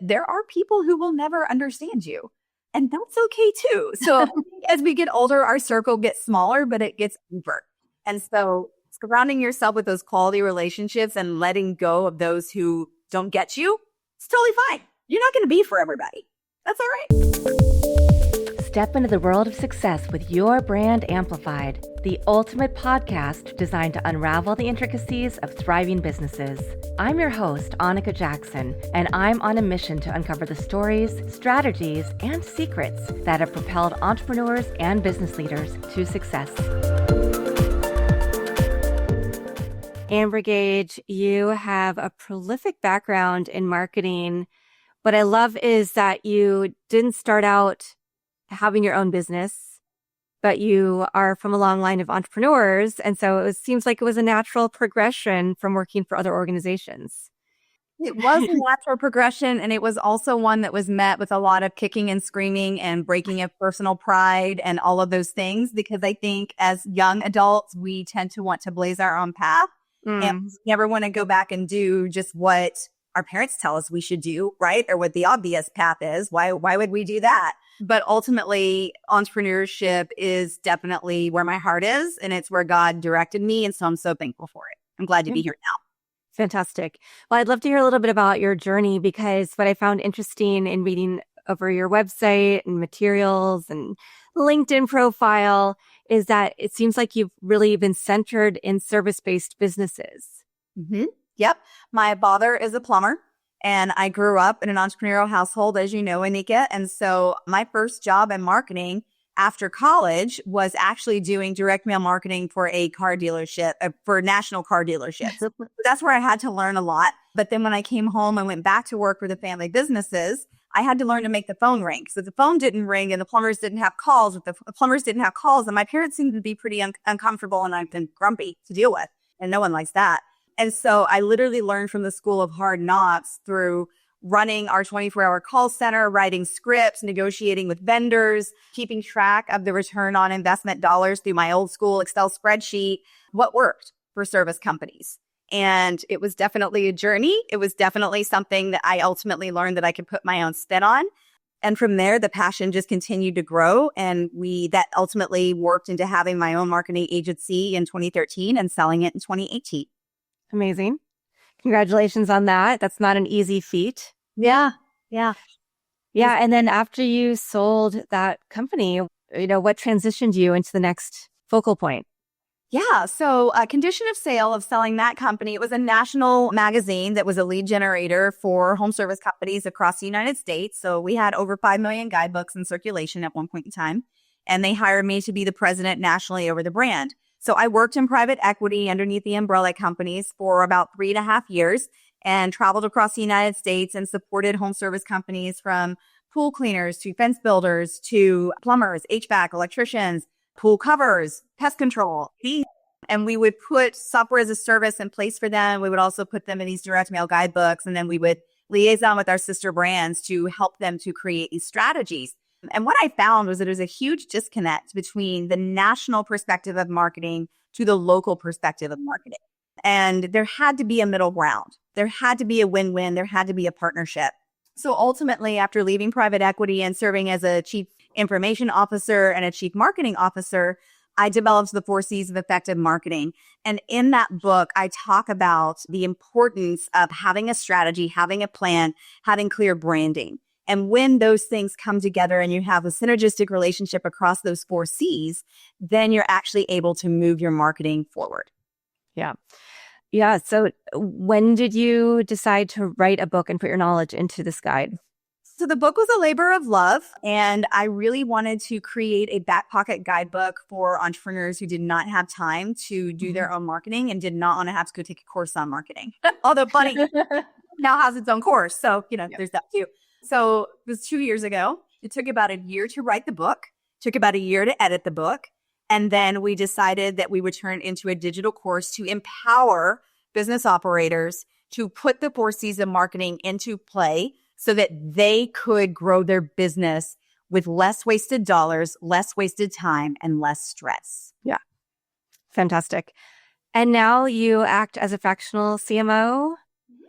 there are people who will never understand you. And that's okay too. So as we get older, our circle gets smaller, but it gets deeper. And so surrounding yourself with those quality relationships and letting go of those who don't get you, it's totally fine. You're not going to be for everybody. That's all right. Step into the world of success with your brand amplified, the ultimate podcast designed to unravel the intricacies of thriving businesses. I'm your host, Annika Jackson, and I'm on a mission to uncover the stories, strategies, and secrets that have propelled entrepreneurs and business leaders to success. Amber Gaige, you have a prolific background in marketing. What I love is that you didn't start out having your own business, but you are from a long line of entrepreneurs. And so it seems like it was a natural progression from working for other organizations. It was a natural progression. And it was also one that was met with a lot of kicking and screaming and breaking of personal pride and all of those things, because I think as young adults, we tend to want to blaze our own path and we never want to go back and do just what our parents tell us we should do, right? Or what the obvious path is. Why would we do that? But ultimately, entrepreneurship is definitely where my heart is, and it's where God directed me. And so I'm so thankful for it. I'm glad to be here now. Fantastic. Well, I'd love to hear a little bit about your journey, because what I found interesting in reading over your website and materials and LinkedIn profile is that it seems like you've really been centered in service-based businesses. Mm-hmm. Yep. My father is a plumber, and I grew up in an entrepreneurial household, as you know, Anika. And so my first job in marketing after college was actually doing direct mail marketing for a car dealership, for national car dealerships. That's where I had to learn a lot. But then when I came home and went back to work for the family businesses, I had to learn to make the phone ring. So the phone didn't ring and the plumbers didn't have calls. If the plumbers didn't have calls, and my parents seemed to be pretty uncomfortable and I've been grumpy to deal with. And no one likes that. And so I literally learned from the school of hard knocks through running our 24-hour call center, writing scripts, negotiating with vendors, keeping track of the return on investment dollars through my old school Excel spreadsheet, what worked for service companies. And it was definitely a journey. It was definitely something that I ultimately learned that I could put my own spin on. And from there, the passion just continued to grow. And that ultimately worked into having my own marketing agency in 2013 and selling it in 2018. Amazing. Congratulations on that. That's not an easy feat. Yeah. Yeah. And then after you sold that company, what transitioned you into the next focal point? Yeah. So a condition of sale of selling that company, it was a national magazine that was a lead generator for home service companies across the United States. So we had over 5 million guidebooks in circulation at one point in time. And they hired me to be the president nationally over the brand. So I worked in private equity underneath the umbrella companies for about 3.5 years and traveled across the United States and supported home service companies from pool cleaners to fence builders to plumbers, HVAC, electricians, pool covers, pest control. And we would put software as a service in place for them. We would also put them in these direct mail guidebooks. And then we would liaison with our sister brands to help them to create these strategies. And what I found was that there's a huge disconnect between the national perspective of marketing to the local perspective of marketing. And there had to be a middle ground. There had to be a win-win. There had to be a partnership. So ultimately, after leaving private equity and serving as a chief information officer and a chief marketing officer, I developed the 4 C's of effective marketing. And in that book, I talk about the importance of having a strategy, having a plan, having clear branding. And when those things come together and you have a synergistic relationship across those 4 C's, then you're actually able to move your marketing forward. Yeah. So when did you decide to write a book and put your knowledge into this guide? So the book was a labor of love, and I really wanted to create a back pocket guidebook for entrepreneurs who did not have time to do their own marketing and did not want to have to go take a course on marketing. Although Bunny now has its own course. So, there's that too. So it was 2 years ago. It took about a year to write the book, took about a year to edit the book. And then we decided that we would turn it into a digital course to empower business operators to put the 4 C's of marketing into play so that they could grow their business with less wasted dollars, less wasted time, and less stress. Yeah. Fantastic. And now you act as a fractional CMO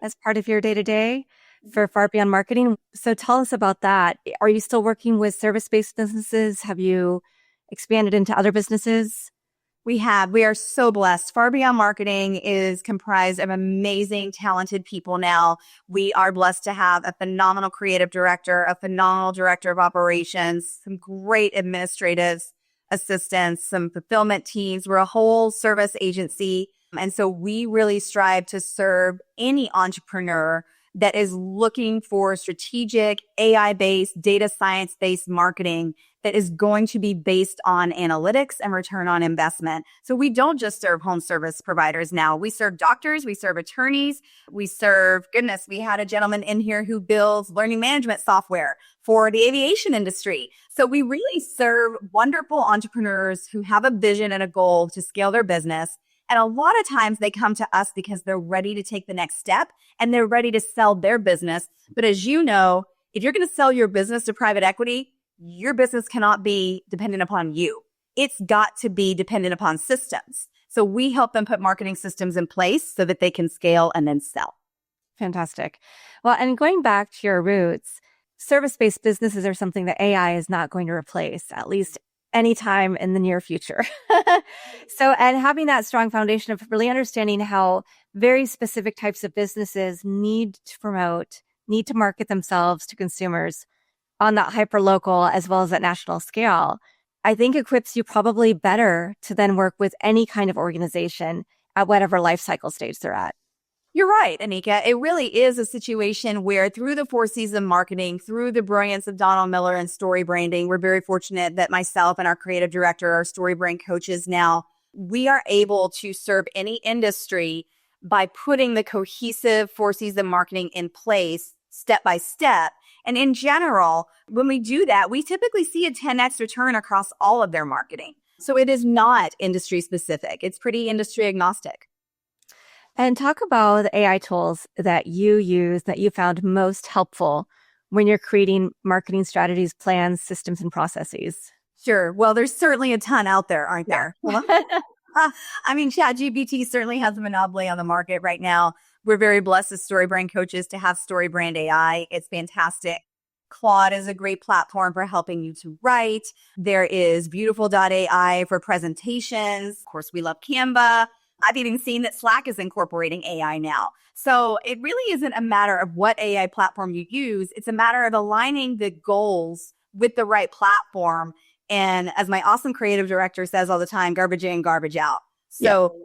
as part of your day-to-day. for Far Beyond Marketing. So tell us about that. Are you still working with service-based businesses? Have you expanded into other businesses? We have. We are so blessed. Far Beyond Marketing is comprised of amazing, talented people now. We are blessed to have a phenomenal creative director, a phenomenal director of operations, some great administrative assistants, some fulfillment teams. We're a whole service agency. And so we really strive to serve any entrepreneur that is looking for strategic, AI-based, data science-based marketing that is going to be based on analytics and return on investment. So we don't just serve home service providers now. We serve doctors, we serve attorneys, we serve, goodness, we had a gentleman in here who builds learning management software for the aviation industry. So we really serve wonderful entrepreneurs who have a vision and a goal to scale their business. And a lot of times they come to us because they're ready to take the next step and they're ready to sell their business. But as you know, if you're going to sell your business to private equity, your business cannot be dependent upon you. It's got to be dependent upon systems. So we help them put marketing systems in place so that they can scale and then sell. Fantastic. Well, and going back to your roots, service-based businesses are something that AI is not going to replace, at least anytime in the near future. So, and having that strong foundation of really understanding how very specific types of businesses need to promote, need to market themselves to consumers on that hyper-local as well as that national scale, I think equips you probably better to then work with any kind of organization at whatever life cycle stage they're at. You're right, Anika. It really is a situation where through the 4 Season marketing, through the brilliance of Donald Miller and story branding, we're very fortunate that myself and our creative director, our story brand coaches now, we are able to serve any industry by putting the cohesive 4 Season marketing in place step by step. And in general, when we do that, we typically see a 10x return across all of their marketing. So it is not industry specific. It's pretty industry agnostic. And talk about the AI tools that you use that you found most helpful when you're creating marketing strategies, plans, systems, and processes. Sure. Well, there's certainly a ton out there, aren't there? I mean, ChatGPT certainly has a monopoly on the market right now. We're very blessed as story brand coaches to have story brand AI. It's fantastic. Claude is a great platform for helping you to write. There is beautiful.ai for presentations. Of course, we love Canva. I've even seen that Slack is incorporating AI now. So it really isn't a matter of what AI platform you use. It's a matter of aligning the goals with the right platform. And as my awesome creative director says all the time, garbage in, garbage out. So,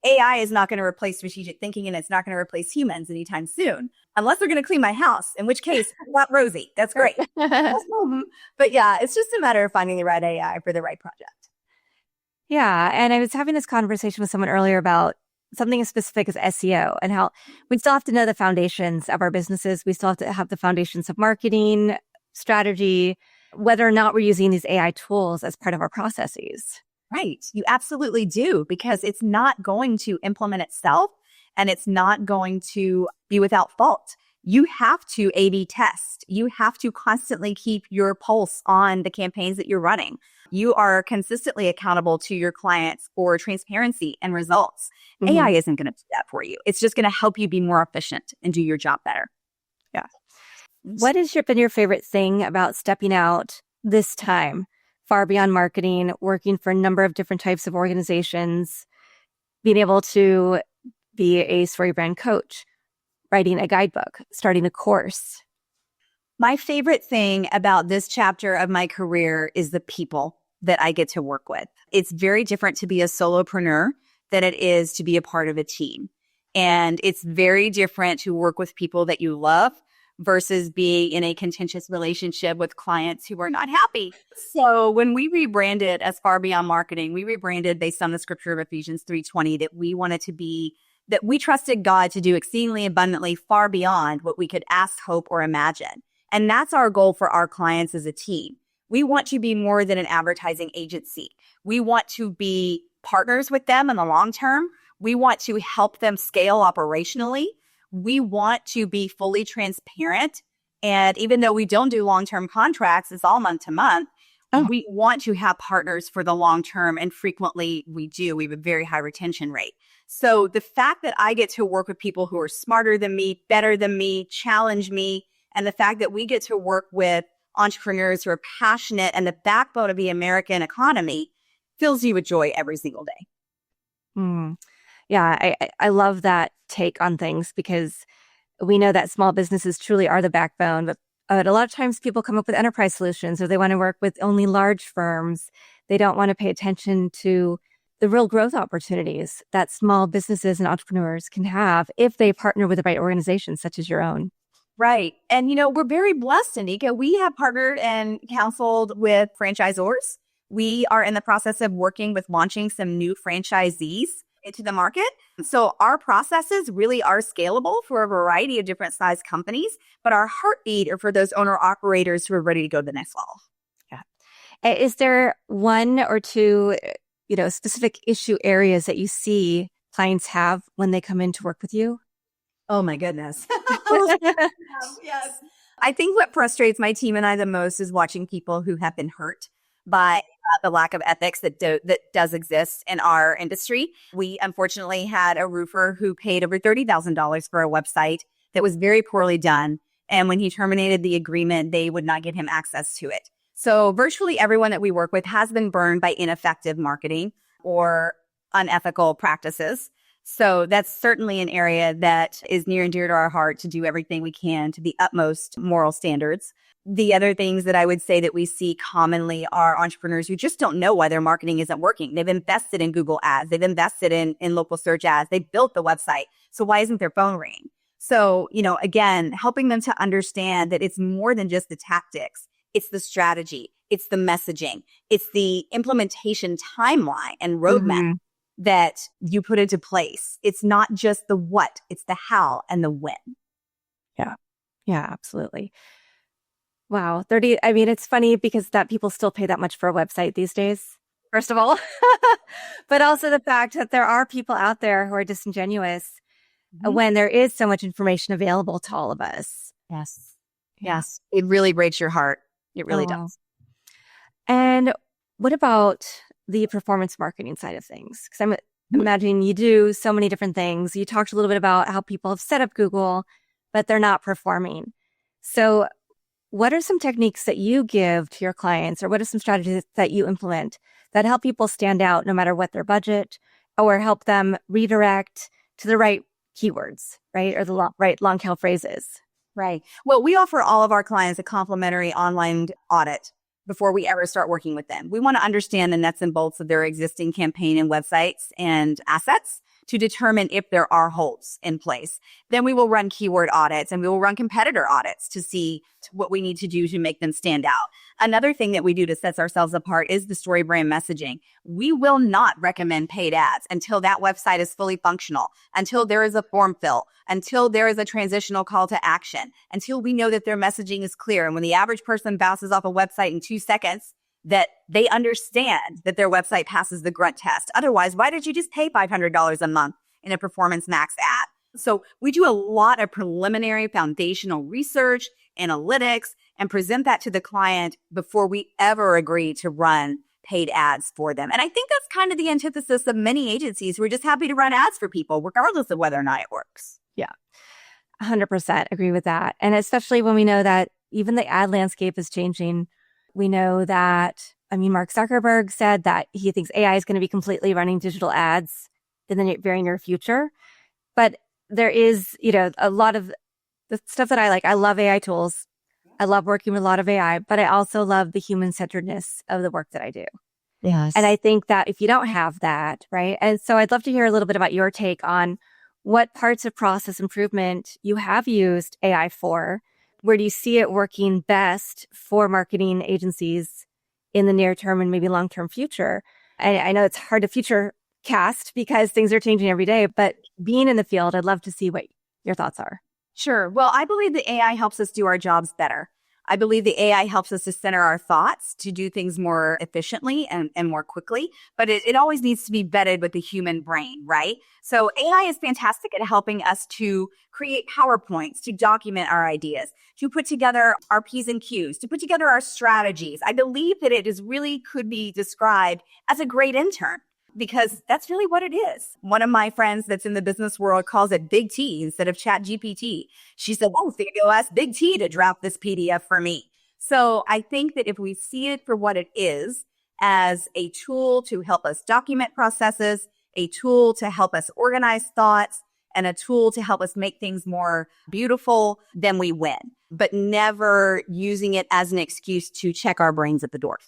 AI is not going to replace strategic thinking and it's not going to replace humans anytime soon, unless they're going to clean my house, in which case, not Rosie. That's great. But yeah, it's just a matter of finding the right AI for the right project. Yeah. And I was having this conversation with someone earlier about something as specific as SEO and how we still have to know the foundations of our businesses. We still have to have the foundations of marketing, strategy, whether or not we're using these AI tools as part of our processes. Right. You absolutely do, because it's not going to implement itself and it's not going to be without fault. You have to A/B test. You have to constantly keep your pulse on the campaigns that you're running. You are consistently accountable to your clients for transparency and results. Mm-hmm. AI isn't going to do that for you. It's just going to help you be more efficient and do your job better. Yeah. What has been your favorite thing about stepping out this time? Far Beyond Marketing, working for a number of different types of organizations, being able to be a story brand coach, writing a guidebook, starting a course. My favorite thing about this chapter of my career is the people that I get to work with. It's very different to be a solopreneur than it is to be a part of a team. And it's very different to work with people that you love versus being in a contentious relationship with clients who are not happy. So when we rebranded as Far Beyond Marketing, we rebranded based on the scripture of Ephesians 3:20 that we wanted to be, that we trusted God to do exceedingly abundantly far beyond what we could ask, hope, or imagine. And that's our goal for our clients as a team. We want to be more than an advertising agency. We want to be partners with them in the long term. We want to help them scale operationally. We want to be fully transparent. And even though we don't do long-term contracts, it's all month to month, Oh, We want to have partners for the long term, and frequently we do. We have a very high retention rate. So the fact that I get to work with people who are smarter than me, better than me, challenge me, and the fact that we get to work with entrepreneurs who are passionate and the backbone of the American economy fills you with joy every single day. mm. Yeah, I love that take on things because we know that small businesses truly are the backbone, but a lot of times people come up with enterprise solutions or they want to work with only large firms. They don't want to pay attention to the real growth opportunities that small businesses and entrepreneurs can have if they partner with the right organizations such as your own. Right. And, we're very blessed, Anika. We have partnered and counseled with franchisors. We are in the process of working with launching some new franchisees into the market. So our processes really are scalable for a variety of different size companies, but our heartbeat are for those owner operators who are ready to go to the next level. Yeah. Is there one or two, specific issue areas that you see clients have when they come in to work with you? Oh my goodness. Yes. I think what frustrates my team and I the most is watching people who have been hurt by the lack of ethics that does exist in our industry. We unfortunately had a roofer who paid over $30,000 for a website that was very poorly done. And when he terminated the agreement, they would not give him access to it. So virtually everyone that we work with has been burned by ineffective marketing or unethical practices. So that's certainly an area that is near and dear to our heart, to do everything we can to the utmost moral standards. The other things that I would say that we see commonly are entrepreneurs who just don't know why their marketing isn't working. They've invested in Google ads. They've invested in local search ads. They built the website. So why isn't their phone ringing? So, again, helping them to understand that it's more than just the tactics. It's the strategy. It's the messaging. It's the implementation timeline and roadmap that you put into place. It's not just the what, it's the how and the when. Yeah. Yeah, absolutely. Wow. 30. I mean, it's funny because that people still pay that much for a website these days, first of all, but also the fact that there are people out there who are disingenuous when there is so much information available to all of us. Yes. Yeah. Yes. It really breaks your heart. It really does. And what about the performance marketing side of things? Because I'm imagining you do so many different things. You talked a little bit about how people have set up Google, but they're not performing. So what are some techniques that you give to your clients, or what are some strategies that you implement that help people stand out no matter what their budget, or help them redirect to the right keywords, right? Or the right long tail phrases? Right. Well, we offer all of our clients a complimentary online audit before we ever start working with them. We want to understand the nuts and bolts of their existing campaign and websites and assets to determine if there are holes in place. Then we will run keyword audits and we will run competitor audits to see what we need to do to make them stand out. Another thing that we do to set ourselves apart is the story brand messaging. We will not recommend paid ads until that website is fully functional, until there is a form fill, until there is a transitional call to action, until we know that their messaging is clear. And when the average person bounces off a website in 2 seconds, that they understand that their website passes the grunt test. Otherwise, why did you just pay $500 a month in a Performance Max ad? So we do a lot of preliminary foundational research, analytics, and present that to the client before we ever agree to run paid ads for them. And I think that's kind of the antithesis of many agencies who are just happy to run ads for people, regardless of whether or not it works. Yeah, 100% agree with that. And especially when we know that even the ad landscape is changing. We know that, Mark Zuckerberg said that he thinks AI is going to be completely running digital ads in the very near future. But there is, a lot of the stuff that I like. I love AI tools. I love working with a lot of AI, but I also love the human-centeredness of the work that I do. Yes. And I think that if you don't have that, right? And so I'd love to hear a little bit about your take on what parts of process improvement you have used AI for. Where do you see it working best for marketing agencies in the near term and maybe long-term future? I know it's hard to future cast because things are changing every day, but being in the field, I'd love to see what your thoughts are. Sure. Well, I believe that AI helps us do our jobs better. I believe the AI helps us to center our thoughts to do things more efficiently and more quickly, but it always needs to be vetted with the human brain, right? So AI is fantastic at helping us to create PowerPoints, to document our ideas, to put together our P's and Q's, to put together our strategies. I believe that it is really could be described as a great intern, because that's really what it is. One of my friends that's in the business world calls it Big T instead of Chat GPT. She said, oh, think go ask Big T to draft this PDF for me. So I think that if we see it for what it is, as a tool to help us document processes, a tool to help us organize thoughts, and a tool to help us make things more beautiful, then we win. But never using it as an excuse to check our brains at the door.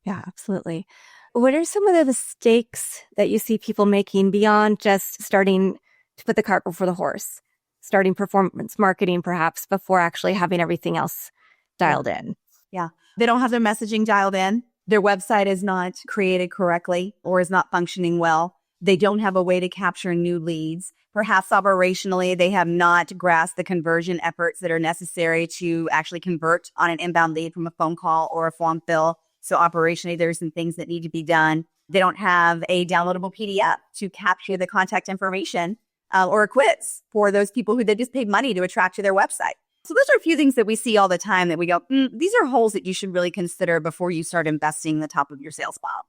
Yeah, absolutely. What are some of the mistakes that you see people making beyond just starting to put the cart before the horse, starting performance marketing perhaps before actually having everything else dialed in? Yeah. They don't have their messaging dialed in. Their website is not created correctly or is not functioning well. They don't have a way to capture new leads. Perhaps operationally, they have not grasped the conversion efforts that are necessary to actually convert on an inbound lead from a phone call or a form fill. So operationally, there's some things that need to be done. They don't have a downloadable PDF to capture the contact information or a quiz for those people who they just paid money to attract to their website. So those are a few things that we see all the time that we go, these are holes that you should really consider before you start investing in the top of your sales funnel.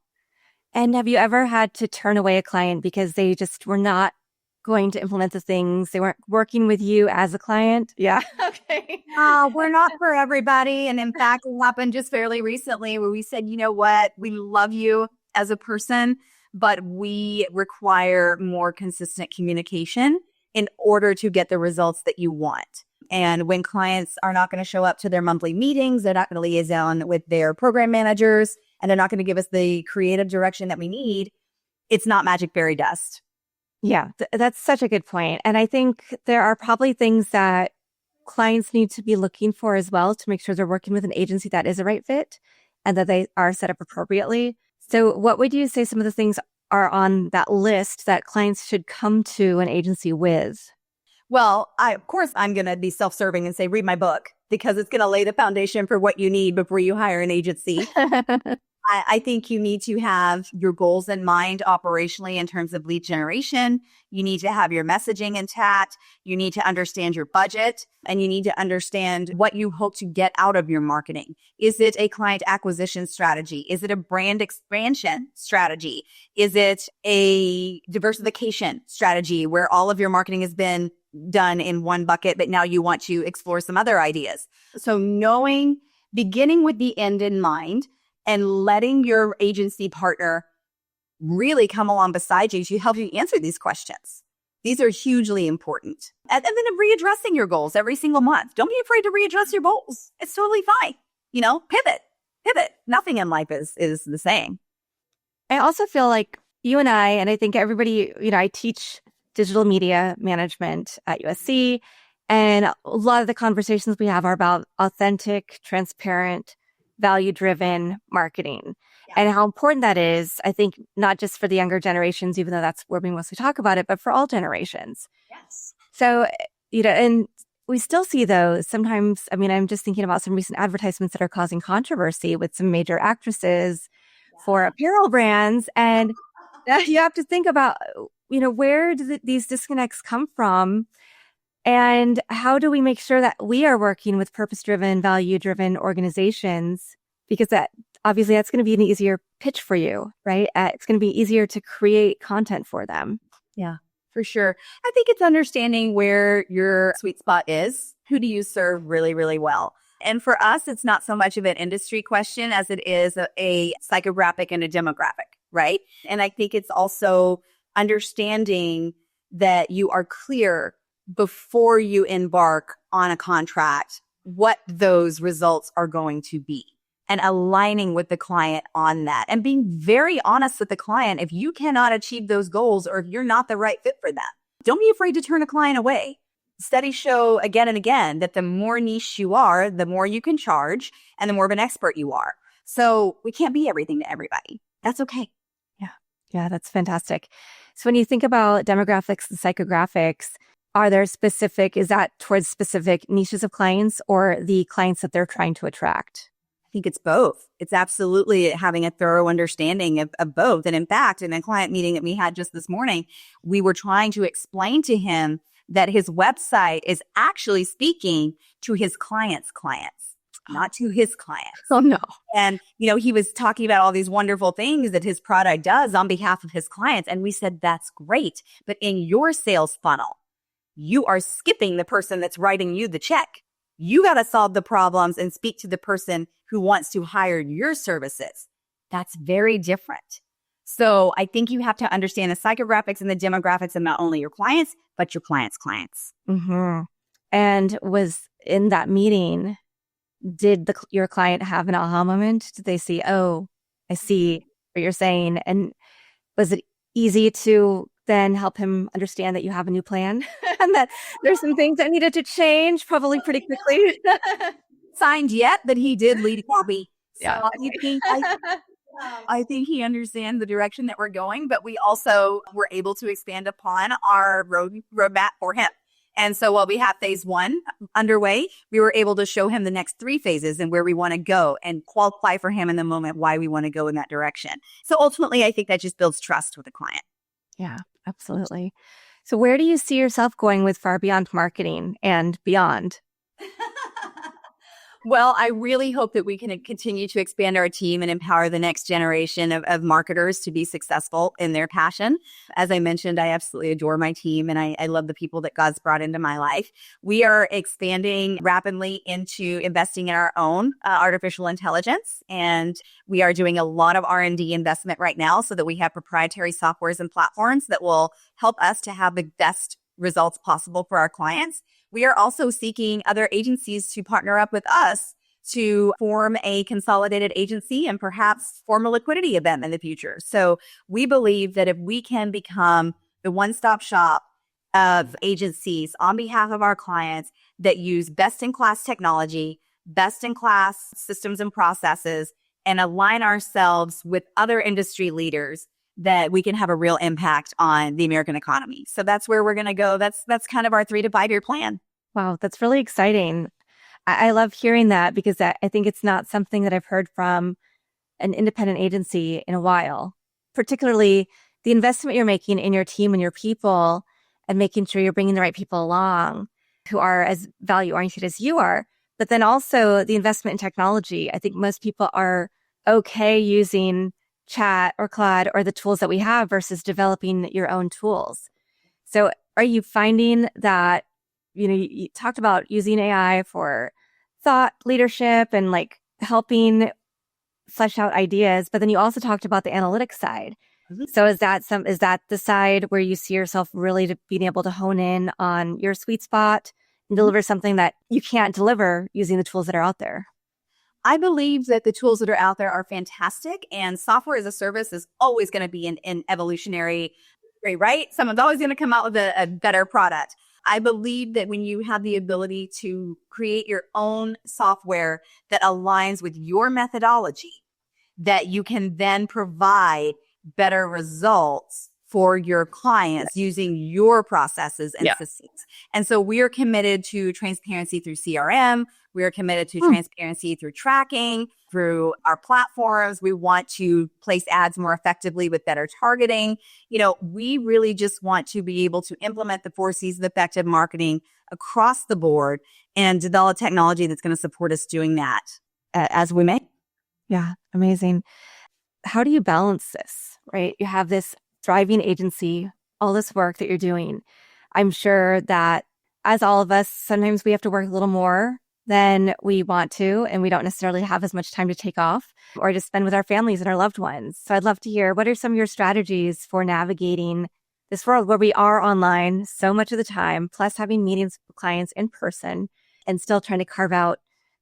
And have you ever had to turn away a client because they just were not going to implement the things? They weren't working with you as a client? Yeah. Okay. We're not for everybody. And in fact, it happened just fairly recently where we said, you know what, we love you as a person, but we require more consistent communication in order to get the results that you want. And when clients are not going to show up to their monthly meetings, they're not going to liaison with their program managers, and they're not going to give us the creative direction that we need, it's not magic fairy dust. Yeah, that's such a good point. And I think there are probably things that clients need to be looking for as well to make sure they're working with an agency that is a right fit and that they are set up appropriately. So what would you say some of the things are on that list that clients should come to an agency with? Well, of course, I'm going to be self-serving and say, read my book, because it's going to lay the foundation for what you need before you hire an agency. I think you need to have your goals in mind operationally in terms of lead generation. You need to have your messaging intact. You need to understand your budget, and you need to understand what you hope to get out of your marketing. Is it a client acquisition strategy? Is it a brand expansion strategy? Is it a diversification strategy where all of your marketing has been done in one bucket, but now you want to explore some other ideas? So beginning with the end in mind, and letting your agency partner really come along beside you to help you answer these questions. These are hugely important. And then readdressing your goals every single month. Don't be afraid to readdress your goals. It's totally fine. Pivot. Nothing in life is the same. I also feel like you and I think everybody, I teach digital media management at USC, and a lot of the conversations we have are about authentic, transparent, value-driven marketing and how important that is, I think, not just for the younger generations, even though that's where we mostly talk about it, but for all generations. Yes. So, and we still see those sometimes. I mean, I'm just thinking about some recent advertisements that are causing controversy with some major actresses for apparel brands. And you have to think about, where do these disconnects come from? And how do we make sure that we are working with purpose-driven, value-driven organizations? Because obviously that's going to be an easier pitch for you, right? It's going to be easier to create content for them. Yeah, for sure. I think it's understanding where your sweet spot is. Who do you serve really, really well? And for us, it's not so much of an industry question as it is a psychographic and a demographic, right? And I think it's also understanding that you are clear before you embark on a contract, what those results are going to be, and aligning with the client on that and being very honest with the client. If you cannot achieve those goals or if you're not the right fit for them, don't be afraid to turn a client away. Studies show again and again that the more niche you are, the more you can charge and the more of an expert you are. So we can't be everything to everybody. That's okay. Yeah, that's fantastic. So when you think about demographics and psychographics, Is that towards specific niches of clients or the clients that they're trying to attract? I think it's both. It's absolutely having a thorough understanding of both. And in fact, in a client meeting that we had just this morning, we were trying to explain to him that his website is actually speaking to his clients' clients, not to his clients. Oh, no. And, he was talking about all these wonderful things that his product does on behalf of his clients. And we said, that's great. But in your sales funnel, you are skipping the person that's writing you the check. You got to solve the problems and speak to the person who wants to hire your services. That's very different. So I think you have to understand the psychographics and the demographics of not only your clients, but your clients' clients. Mm-hmm. And was in that meeting, did your client have an aha moment? Did they see, oh, I see what you're saying? And was it easy to then help him understand that you have a new plan and that there's some things that needed to change probably pretty quickly? Signed yet, but he did lead a copy. So Yeah. I think he understands the direction that we're going, but we also were able to expand upon our roadmap for him. And so while we have phase 1 underway, we were able to show him the next 3 phases and where we want to go and qualify for him in the moment why we want to go in that direction. So ultimately, I think that just builds trust with the client. Yeah, absolutely. So where do you see yourself going with Far Beyond Marketing and beyond? Well, I really hope that we can continue to expand our team and empower the next generation of marketers to be successful in their passion. As I mentioned, I absolutely adore my team and I love the people that God's brought into my life. We are expanding rapidly into investing in our own artificial intelligence. And we are doing a lot of R&D investment right now so that we have proprietary softwares and platforms that will help us to have the best results possible for our clients. We are also seeking other agencies to partner up with us to form a consolidated agency and perhaps form a liquidity event in the future. So we believe that if we can become the one-stop shop of agencies on behalf of our clients that use best-in-class technology, best-in-class systems and processes, and align ourselves with other industry leaders, that we can have a real impact on the American economy. So that's where we're going to go. That's kind of our 3 to 5 year plan. Wow, that's really exciting. I love hearing that because I think it's not something that I've heard from an independent agency in a while, particularly the investment you're making in your team and your people and making sure you're bringing the right people along who are as value oriented as you are. But then also the investment in technology. I think most people are okay using chat or Claude or the tools that we have versus developing your own tools. So are you finding that, you talked about using AI for thought leadership and like helping flesh out ideas, but then you also talked about the analytics side. Mm-hmm. So is that the side where you see yourself really being able to hone in on your sweet spot and deliver something that you can't deliver using the tools that are out there? I believe that the tools that are out there are fantastic, and software as a service is always going to be an evolutionary, right? Someone's always going to come out with a better product. I believe that when you have the ability to create your own software that aligns with your methodology, that you can then provide better results for your clients using your processes and systems. And so we are committed to transparency through CRM. We are committed to transparency through tracking, through our platforms. We want to place ads more effectively with better targeting. We really just want to be able to implement the 4 C's of effective marketing across the board and develop technology that's going to support us doing that as we may. Yeah, amazing. How do you balance this, right? You have this thriving agency, all this work that you're doing. I'm sure that as all of us, sometimes we have to work a little more than we want to, and we don't necessarily have as much time to take off or to spend with our families and our loved ones. So I'd love to hear, what are some of your strategies for navigating this world where we are online so much of the time, plus having meetings with clients in person and still trying to carve out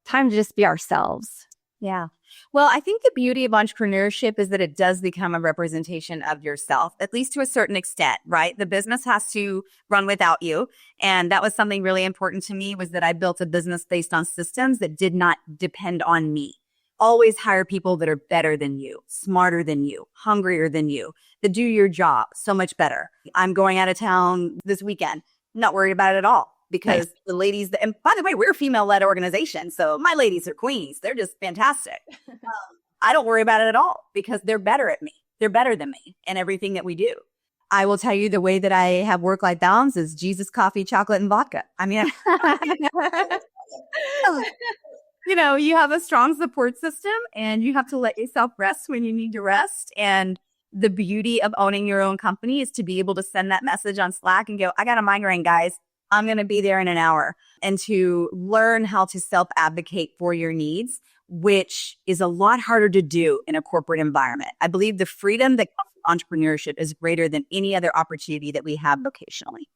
time to just be ourselves? Yeah. Well, I think the beauty of entrepreneurship is that it does become a representation of yourself, at least to a certain extent, right? The business has to run without you. And that was something really important to me, was that I built a business based on systems that did not depend on me. Always hire people that are better than you, smarter than you, hungrier than you, that do your job so much better. I'm going out of town this weekend Not worried about it at all because Nice. the ladies, and by the way, we're a female-led organization. So my ladies are queens. They're just fantastic. I don't worry about it at all because they're better at me. They're better than me in everything that we do. I will tell you the way that I have work-life balance is Jesus, coffee, chocolate, and vodka. I mean, you have a strong support system and you have to let yourself rest when you need to rest. And the beauty of owning your own company is to be able to send that message on Slack and go, I got a migraine, guys. I'm going to be there in an hour. And to learn how to self-advocate for your needs, which is a lot harder to do in a corporate environment. I believe the freedom that comes from entrepreneurship is greater than any other opportunity that we have vocationally.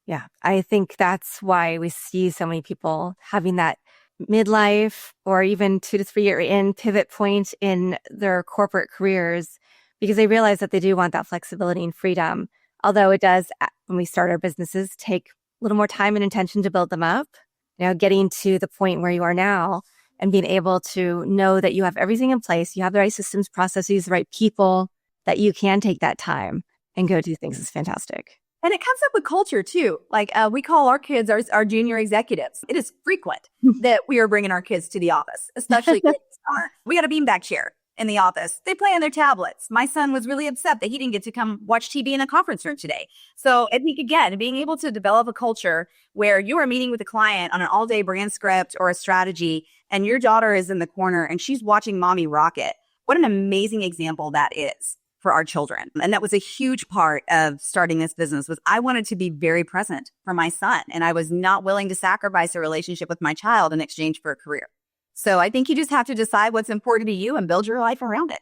Yeah, I think that's why we see so many people having that midlife or even 2 to 3 year in pivot point in their corporate careers because they realize that they do want that flexibility and freedom. Although it does, when we start our businesses, take a little more time and intention to build them up. Getting to the point where you are now and being able to know that you have everything in place, you have the right systems, processes, the right people, that you can take that time and go do things is fantastic. And it comes up with culture too. Like we call our kids our junior executives. It is frequent that we are bringing our kids to the office, especially kids. We got a beanbag chair in the office. They play on their tablets. My son was really upset that he didn't get to come watch TV in a conference room today. So I think, again, being able to develop a culture where you are meeting with a client on an all-day brand script or a strategy, and your daughter is in the corner and she's watching mommy rock it. What an amazing example that is for our children. And that was a huge part of starting this business was I wanted to be very present for my son. And I was not willing to sacrifice a relationship with my child in exchange for a career. So I think you just have to decide what's important to you and build your life around it.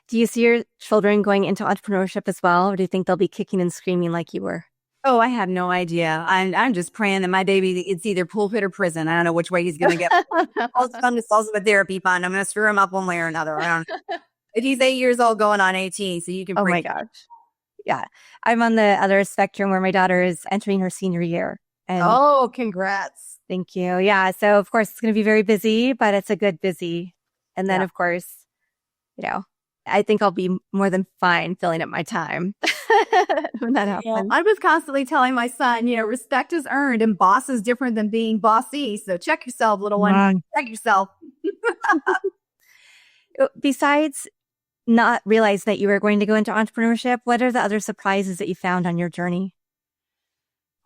Do you see your children going into entrepreneurship as well? Or do you think they'll be kicking and screaming like you were? Oh, I have no idea. I'm just praying that my baby, it's either pulpit or prison. I don't know which way he's going to get. Also a therapy fund. I'm going to screw him up one way or another. He's 8 years old going on 18, so you can Oh my gosh. Yeah. I'm on the other spectrum where my daughter is entering her senior year. And oh, congrats. Thank you. Yeah. So of course it's going to be very busy, but it's a good busy. And then of course, I think I'll be more than fine filling up my time when that happens. Yeah. I was constantly telling my son, respect is earned and boss is different than being bossy. So check yourself, little one. Check yourself. Besides not realize that you were going to go into entrepreneurship, what are the other surprises that you found on your journey?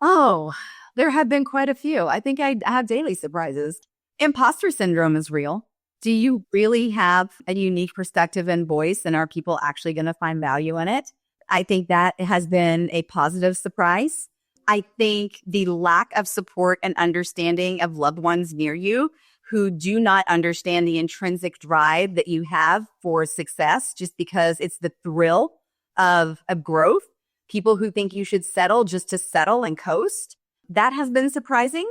Oh, there have been quite a few. I think I have daily surprises. Imposter syndrome is real. Do you really have a unique perspective and voice, and are people actually going to find value in it? I think that has been a positive surprise. I think the lack of support and understanding of loved ones near you who do not understand the intrinsic drive that you have for success just because it's the thrill of growth. People who think you should settle just to settle and coast. That has been surprising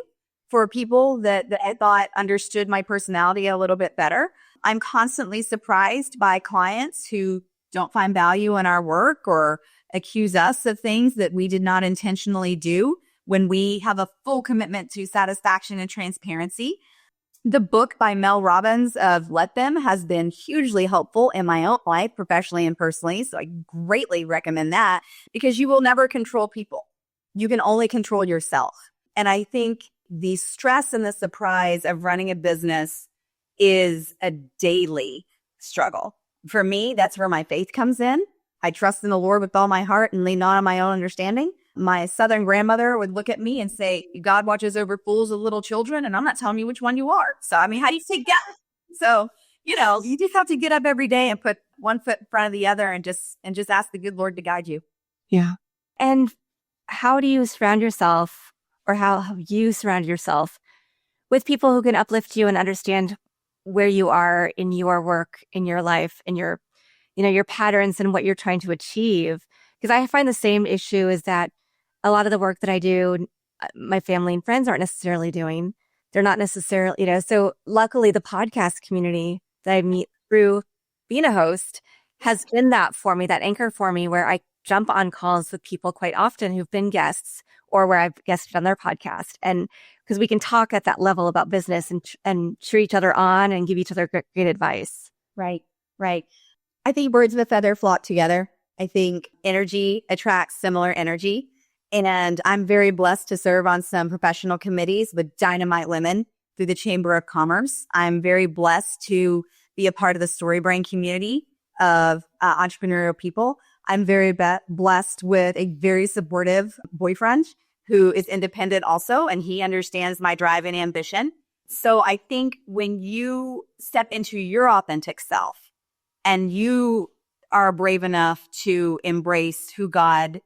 for people that I thought understood my personality a little bit better. I'm constantly surprised by clients who don't find value in our work or accuse us of things that we did not intentionally do when we have a full commitment to satisfaction and transparency. The book by Mel Robbins of Let Them has been hugely helpful in my own life, professionally and personally. So I greatly recommend that because you will never control people. You can only control yourself. And I think the stress and the surprise of running a business is a daily struggle. For me, that's where my faith comes in. I trust in the Lord with all my heart and lean not on my own understanding. My Southern grandmother would look at me and say, God watches over fools and little children, and I'm not telling you which one you are. So, how do you take that? So, you just have to get up every day and put one foot in front of the other and just ask the good Lord to guide you. Yeah. And how do you surround yourself, or how have you surrounded yourself with people who can uplift you and understand where you are in your work, in your life, in your patterns and what you're trying to achieve? Because I find the same issue is that a lot of the work that I do, my family and friends aren't necessarily doing. They're not necessarily, so luckily the podcast community that I meet through being a host has been that for me, that anchor for me, where I jump on calls with people quite often who've been guests or where I've guested on their podcast. And because we can talk at that level about business and cheer each other on and give each other great advice. Right. I think birds of a feather flock together. I think energy attracts similar energy. And I'm very blessed to serve on some professional committees with Dynamite Women through the Chamber of Commerce. I'm very blessed to be a part of the StoryBrain community of entrepreneurial people. I'm very blessed with a very supportive boyfriend who is independent also, and he understands my drive and ambition. So I think when you step into your authentic self and you are brave enough to embrace who God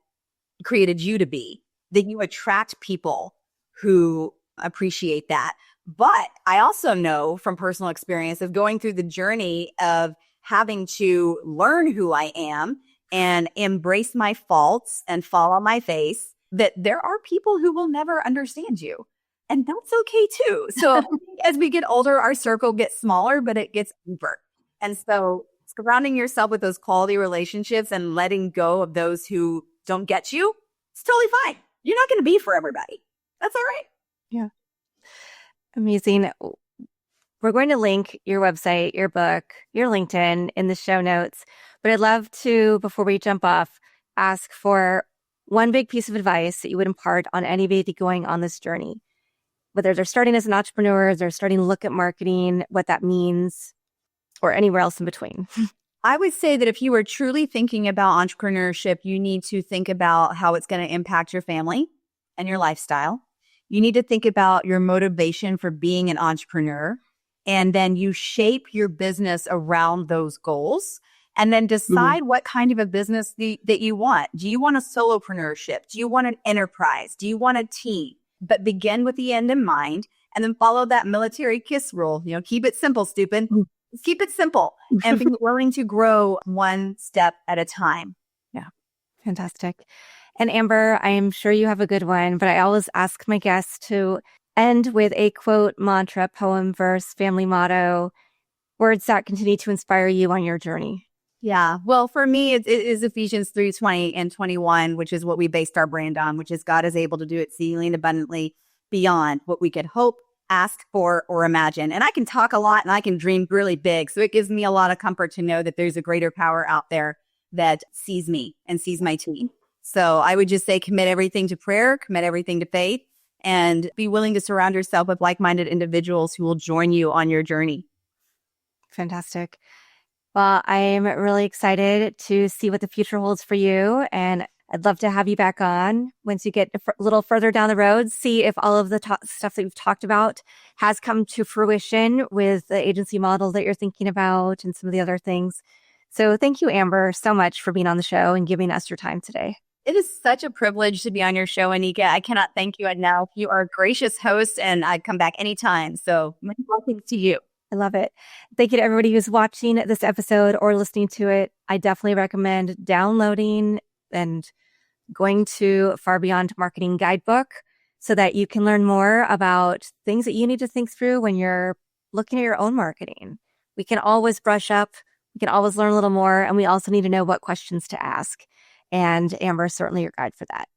created you to be, that you attract people who appreciate that. But I also know from personal experience of going through the journey of having to learn who I am and embrace my faults and fall on my face, that there are people who will never understand you. And that's okay too. So as we get older, our circle gets smaller, but it gets deeper. And so surrounding yourself with those quality relationships and letting go of those who don't get you, it's totally fine. You're not going to be for everybody. That's all right. Yeah. Amazing. We're going to link your website, your book, your LinkedIn in the show notes. But I'd love to, before we jump off, ask for one big piece of advice that you would impart on anybody going on this journey, whether they're starting as an entrepreneur, they're starting to look at marketing, what that means, or anywhere else in between. I would say that if you are truly thinking about entrepreneurship, you need to think about how it's going to impact your family and your lifestyle. You need to think about your motivation for being an entrepreneur. And then you shape your business around those goals. And then decide what kind of a business that you want. Do you want a solopreneurship? Do you want an enterprise? Do you want a team? But begin with the end in mind and then follow that military KISS rule. You know, keep it simple, stupid. Just keep it simple and be willing to grow one step at a time. Yeah. Fantastic. And Amber, I am sure you have a good one, but I always ask my guests to end with a quote, mantra, poem, verse, family motto, words that continue to inspire you on your journey. Yeah. Well, for me, it is Ephesians 3:20 and 21, which is what we based our brand on, which is God is able to do exceedingly and abundantly beyond what we could hope, ask for, or imagine. And I can talk a lot and I can dream really big. So it gives me a lot of comfort to know that there's a greater power out there that sees me and sees my team. So I would just say commit everything to prayer, commit everything to faith, and be willing to surround yourself with like-minded individuals who will join you on your journey. Fantastic. Well, I'm really excited to see what the future holds for you. And I'd love to have you back on once you get a little further down the road, see if all of the stuff that we've talked about has come to fruition with the agency model that you're thinking about and some of the other things. So thank you, Amber, so much for being on the show and giving us your time today. It is such a privilege to be on your show, Anika. I cannot thank you enough. You are a gracious host, and I'd come back anytime. So many blessings to you. I love it. Thank you to everybody who's watching this episode or listening to it. I definitely recommend downloading and going to Far Beyond Marketing Guidebook so that you can learn more about things that you need to think through when you're looking at your own marketing. We can always brush up. We can always learn a little more. And we also need to know what questions to ask. And Amber is certainly your guide for that.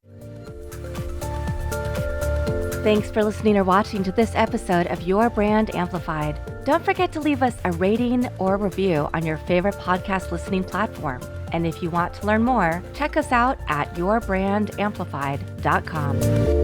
Thanks for listening or watching to this episode of Your Brand Amplified. Don't forget to leave us a rating or review on your favorite podcast listening platform. And if you want to learn more, check us out at yourbrandamplified.com.